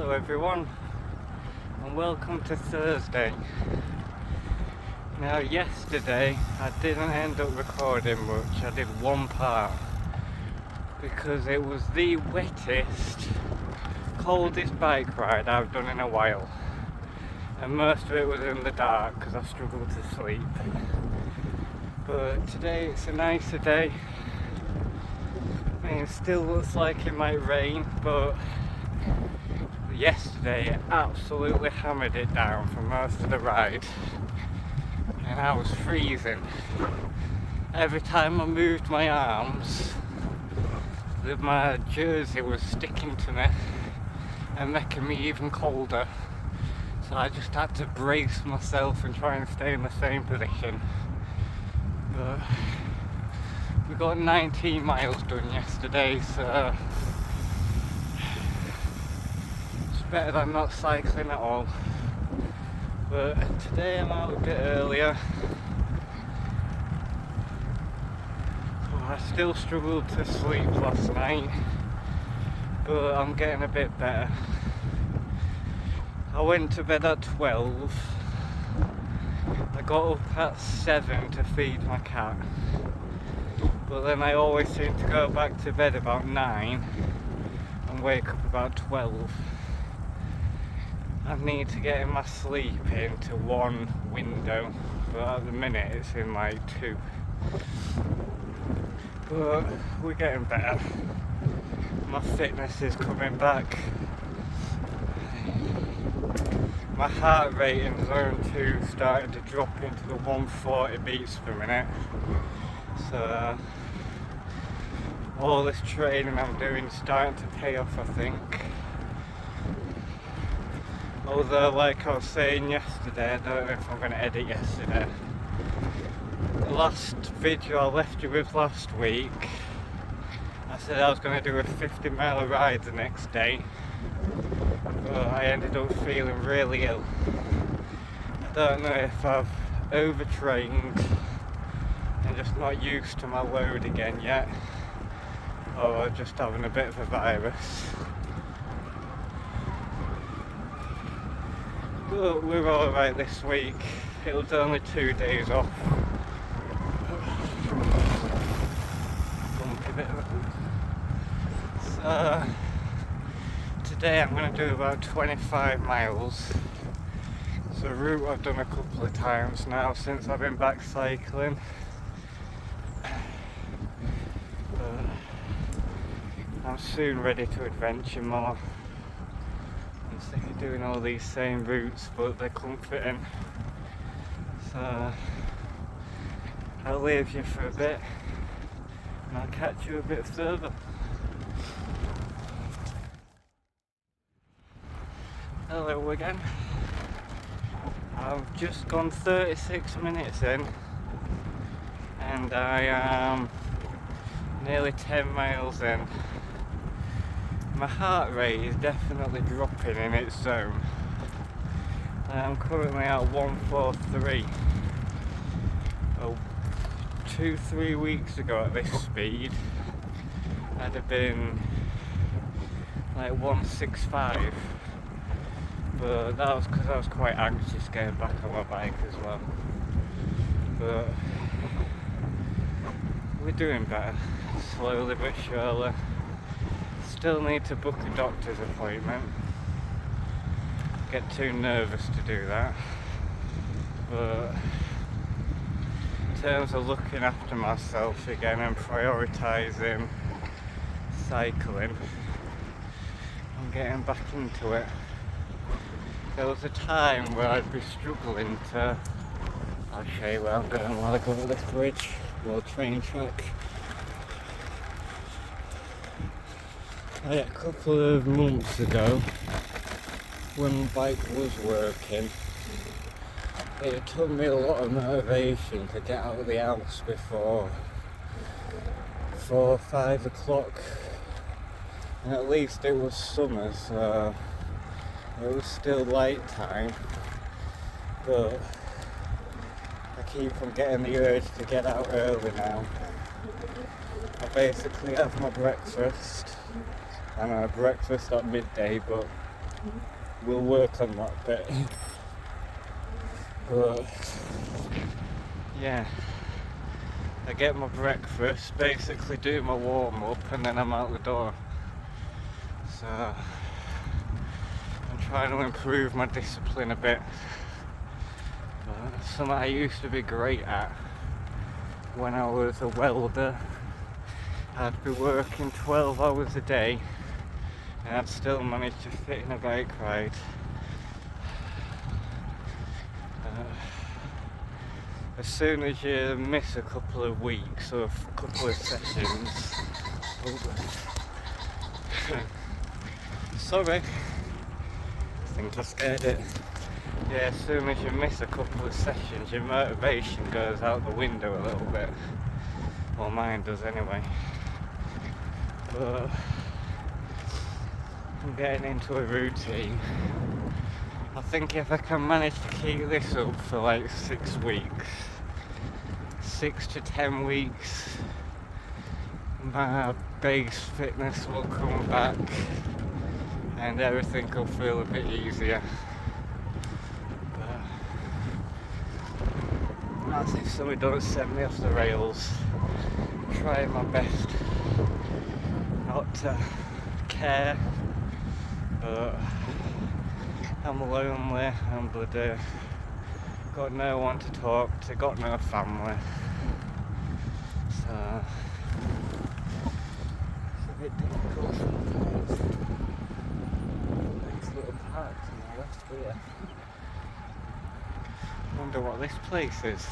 Hello everyone, and welcome to Thursday. Now yesterday I didn't end up recording much. I did one part because it was the wettest, coldest bike ride I've done in a while, and most of it was in the dark because I struggled to sleep. But today it's a nicer day. I mean, it still looks like it might rain, but yesterday it absolutely hammered it down for most of the ride, and I was freezing. Every time I moved my arms, my jersey was sticking to me and making me even colder, so I just had to brace myself and try and stay in the same position. But we got 19 miles done yesterday, so it's better than not cycling at all. But today I'm out a bit earlier. I still struggled to sleep last night, but I'm getting a bit better. I went to bed at 12. I got up at 7 to feed my cat, but then I always seem to go back to bed about 9 and wake up about 12. I need to get in my sleep into one window, but at the minute it's in like 2. But we're getting better. My fitness is coming back. My heart rate in zone 2 started to drop into the 140 beats per minute. So all this training I'm doing is starting to pay off, I think. Although, like I was saying yesterday, I don't know if I'm going to edit yesterday. The last video I left you with last week, I said I was going to do a 50-mile ride the next day, but I ended up feeling really ill. I don't know if I've overtrained and just not used to my load again yet, or just having a bit of a virus. But we're alright this week. It was only 2 days off. So today I'm going to do about 25 miles. It's a route I've done a couple of times now since I've been back cycling. I'm soon ready to adventure more. I'm sick of doing all these same routes, but they're comforting. So I'll leave you for a bit and I'll catch you a bit further. Hello again. I've just gone 36 minutes in and I am nearly 10 miles in. My heart rate is definitely dropping in its zone. I'm currently at 143. Well, 2-3 weeks ago at this speed, I'd have been like 165. But that was because I was quite anxious getting back on my bike as well. But we're doing better, slowly but surely. Still need to book a doctor's appointment. Get too nervous to do that. But in terms of looking after myself again and prioritising cycling, I'm getting back into it. There was a time where I'd be struggling to... I'll show you where I'm going while I go over this bridge, or train track. A couple of months ago, when my bike was working, it took me a lot of motivation to get out of the house before 4 or 5 o'clock, and at least it was summer, so it was still light time, but I keep on getting the urge to get out early now. I basically have my breakfast, and I breakfast at midday, but we'll work on that bit. But yeah, I get my breakfast, basically do my warm up, and then I'm out the door. So I'm trying to improve my discipline a bit. Something I used to be great at when I was a welder. I'd be working 12 hours a day and I'd still manage to fit in a bike ride. As soon as you miss a couple of weeks or a couple of sessions, sorry, I think I scared it. Yeah, as soon as you miss a couple of sessions, your motivation goes out the window a little bit. Well, mine does anyway. But I'm getting into a routine. I think if I can manage to keep this up for like 6 weeks, 6 to 10 weeks, my base fitness will come back and everything will feel a bit easier. That's if somebody don't send me off the rails. I'm trying my best not to care, but I'm lonely, I'm bloody got no one to talk to, got no family, so it's a bit difficult sometimes. Nice little park to my left here. Wonder what this place is.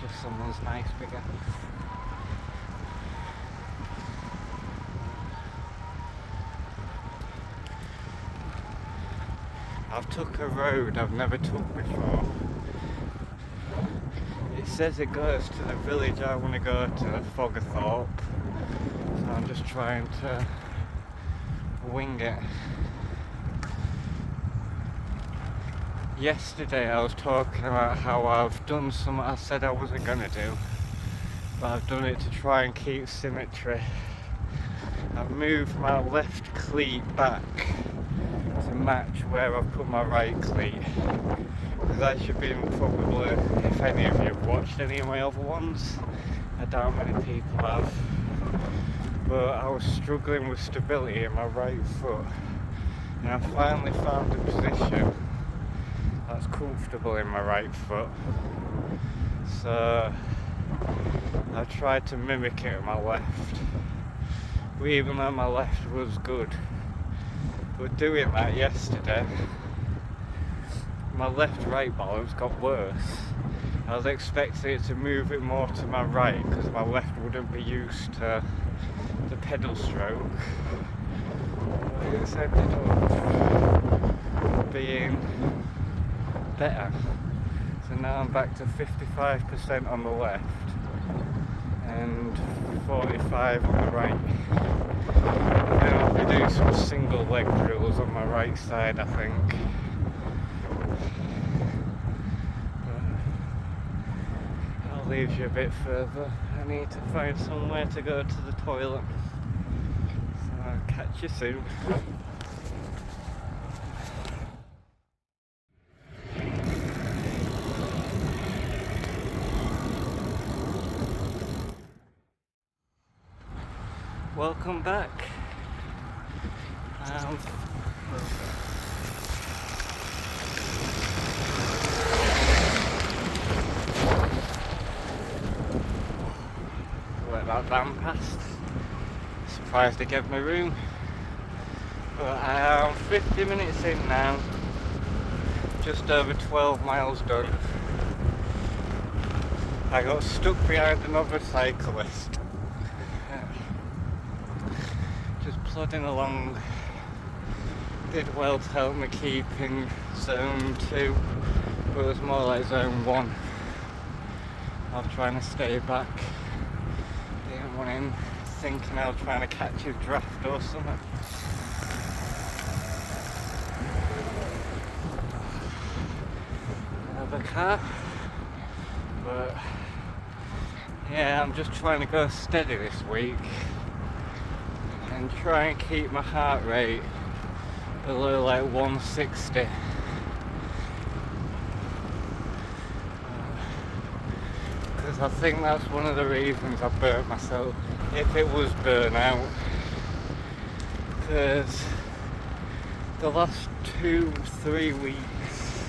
Just someone's nice bigger. I've took a road I've never took before. It says it goes to the village I want to go to, Foggerthorpe. So I'm just trying to wing it. Yesterday I was talking about how I've done something I said I wasn't going to do, but I've done it to try and keep symmetry. I've moved my left cleat back to match where I've put my right cleat. Because as you've been probably, if any of you have watched any of my other ones, I doubt many people have, but I was struggling with stability in my right foot, and I finally found a position that's comfortable in my right foot, so I tried to mimic it in my left, but even though my left was good, but doing that yesterday, my left-right balance got worse. I was expecting it to move it more to my right because my left wouldn't be used to the pedal stroke, but it's ended up being better. So now I'm back to 55% on the left and 45 on the right. And then I'll be doing some single leg drills on my right side, I think. But I'll leave you a bit further. I need to find somewhere to go to the toilet. So I'll catch you soon. Welcome back. Where that van passed. Surprised they gave me room. But I am 50 minutes in now. Just over 12 miles done. I got stuck behind another cyclist. Just plodding along. Did well to help me keep in zone 2, but it was more like zone 1. I was trying to stay back. Didn't want him thinking I was trying to catch his draft or something. Another car. But yeah, I'm just trying to go steady this week and try and keep my heart rate below like 160. Because I think that's one of the reasons I burnt myself, if it was burnout. Because the last 2-3 weeks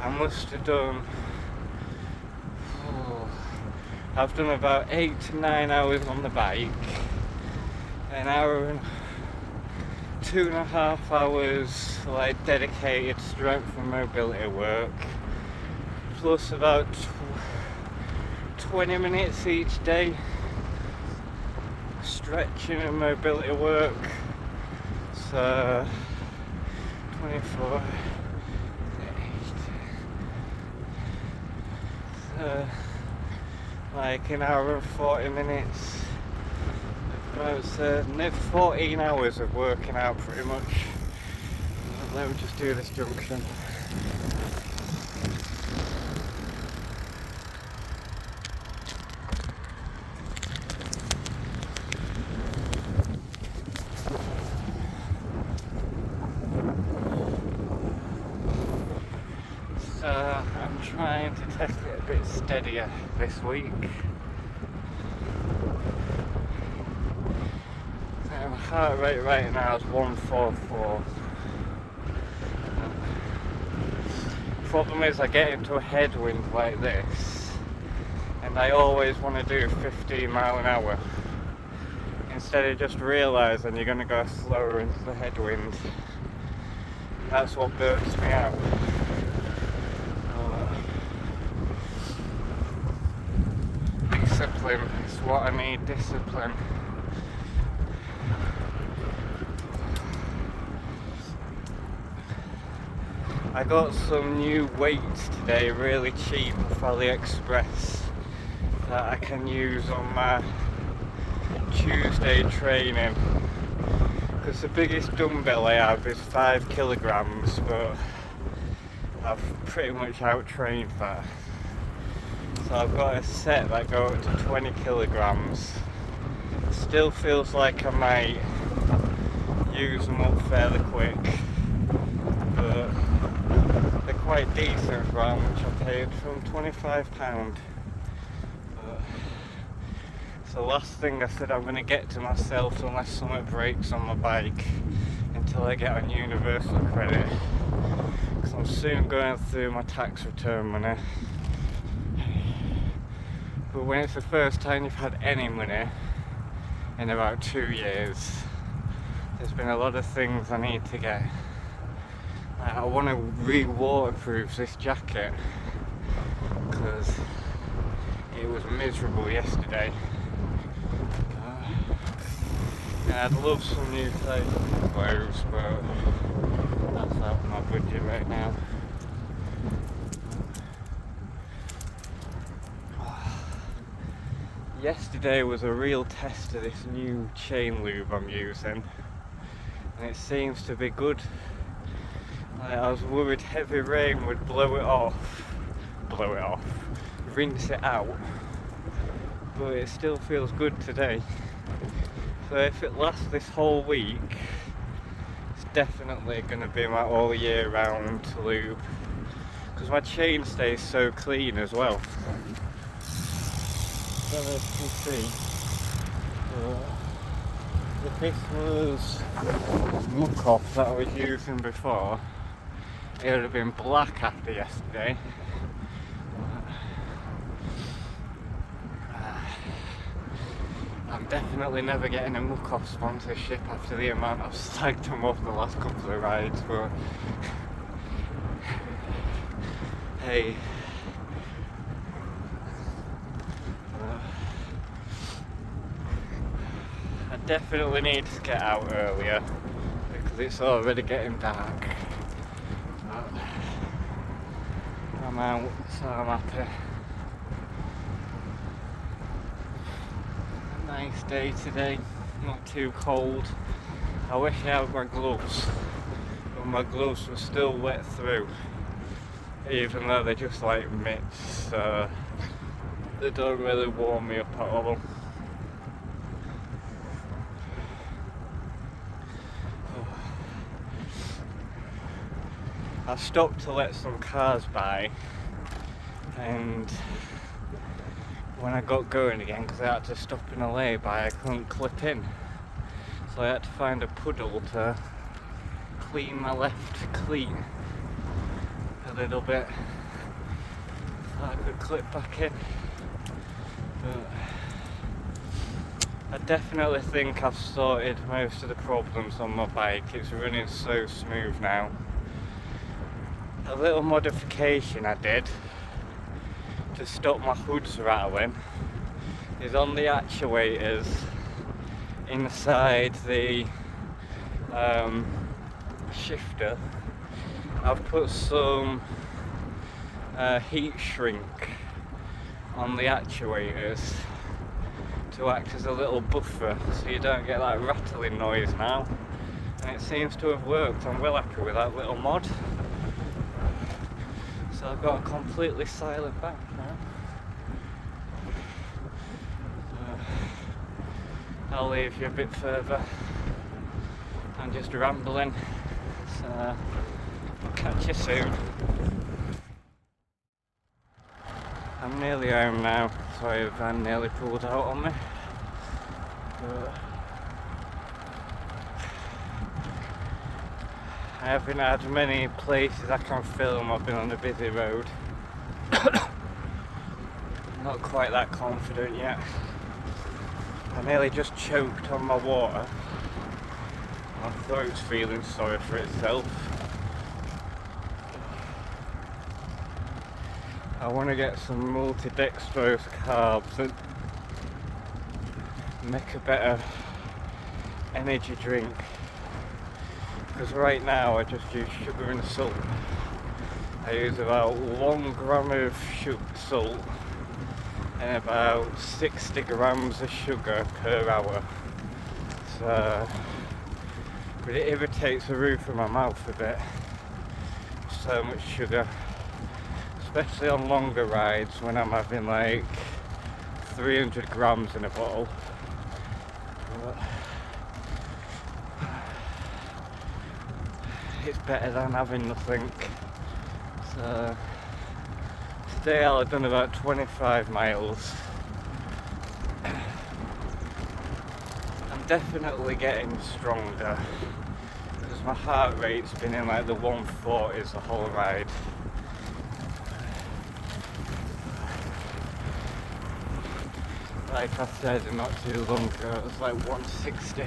I must have done, I've done about 8 to 9 hours on the bike, an hour and 2.5 hours like dedicated strength and mobility work, plus about 20 minutes each day stretching and mobility work. So 24, 8, so like an hour and 40 minutes, about 14 hours of working out pretty much. Let me just do this junction. So I'm trying to take it a bit steadier this week. So my heart rate right now is 144. Problem is I get into a headwind like this and I always want to do 15 mile an hour instead of just realising you're going to go slower into the headwind. That's what burns me out. Discipline is what I need, discipline. I got some new weights today, really cheap off AliExpress, that I can use on my Tuesday training. Because the biggest dumbbell I have is 5 kilograms, but I've pretty much out-trained that. So I've got a set that go up to 20 kilograms. Still feels like I might use them up fairly quick, but they're quite decent for how much I paid from £25. It's the last thing I said I'm going to get to myself unless something breaks on my bike until I get on universal credit, because I'm soon going through my tax return money. But when it's the first time you've had any money in about 2 years, there's been a lot of things I need to get. I want to re-waterproof this jacket because it was miserable yesterday. And I'd love some new type of clothes, but that's out of my budget right now. Yesterday was a real test of this new chain lube I'm using, and it seems to be good. I was worried heavy rain would blow it off, rinse it out, but it still feels good today. So if it lasts this whole week, it's definitely going to be my all year round lube, because my chain stays so clean as well. So as you can see, if this was muck off that I was using before, it would have been black after yesterday. I'm definitely never getting a muck off sponsorship after the amount I've slagged them off the last couple of rides, but hey. I definitely need to get out earlier because it's already getting dark. I'm out, so I'm happy. A nice day today, not too cold. I wish I had my gloves, but my gloves were still wet through, even though they're just like mitts, so they don't really warm me up at all. I stopped to let some cars by, and when I got going again, because I had to stop in a lay-by, I couldn't clip in. So I had to find a puddle to clean my left clean a little bit so I could clip back in. But I definitely think I've sorted most of the problems on my bike. It's running so smooth now. A little modification I did to stop my hoods rattling is on the actuators inside the shifter. I've put some heat shrink on the actuators to act as a little buffer so you don't get that rattling noise now, and it seems to have worked. I'm well happy with that little mod. So I've got a completely silent bike now. I'll leave you a bit further. I'm just rambling, so I'll catch you soon. I'm nearly home now. Sorry, the van nearly pulled out on me. But I haven't had many places I can film. I've been on a busy road. Not quite that confident yet. I nearly just choked on my water. My throat's feeling sorry for itself. I want to get some multi-dextrose carbs and make a better energy drink. Because right now I just use sugar and salt. I use about 1 gram of salt and about 60 grams of sugar per hour. So, but it irritates the roof of my mouth a bit. So much sugar. Especially on longer rides when I'm having like 300 grams in a bottle. But it's better than having nothing. So today I'll have done about 25 miles. I'm definitely getting stronger because my heart rate's been in like the 140s the whole ride. Like I said not too long ago, it was like 160.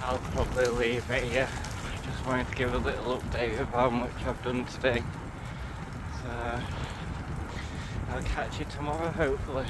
I'll probably leave it here. I just wanted to give a little update of how much I've done today. So I'll catch you tomorrow hopefully.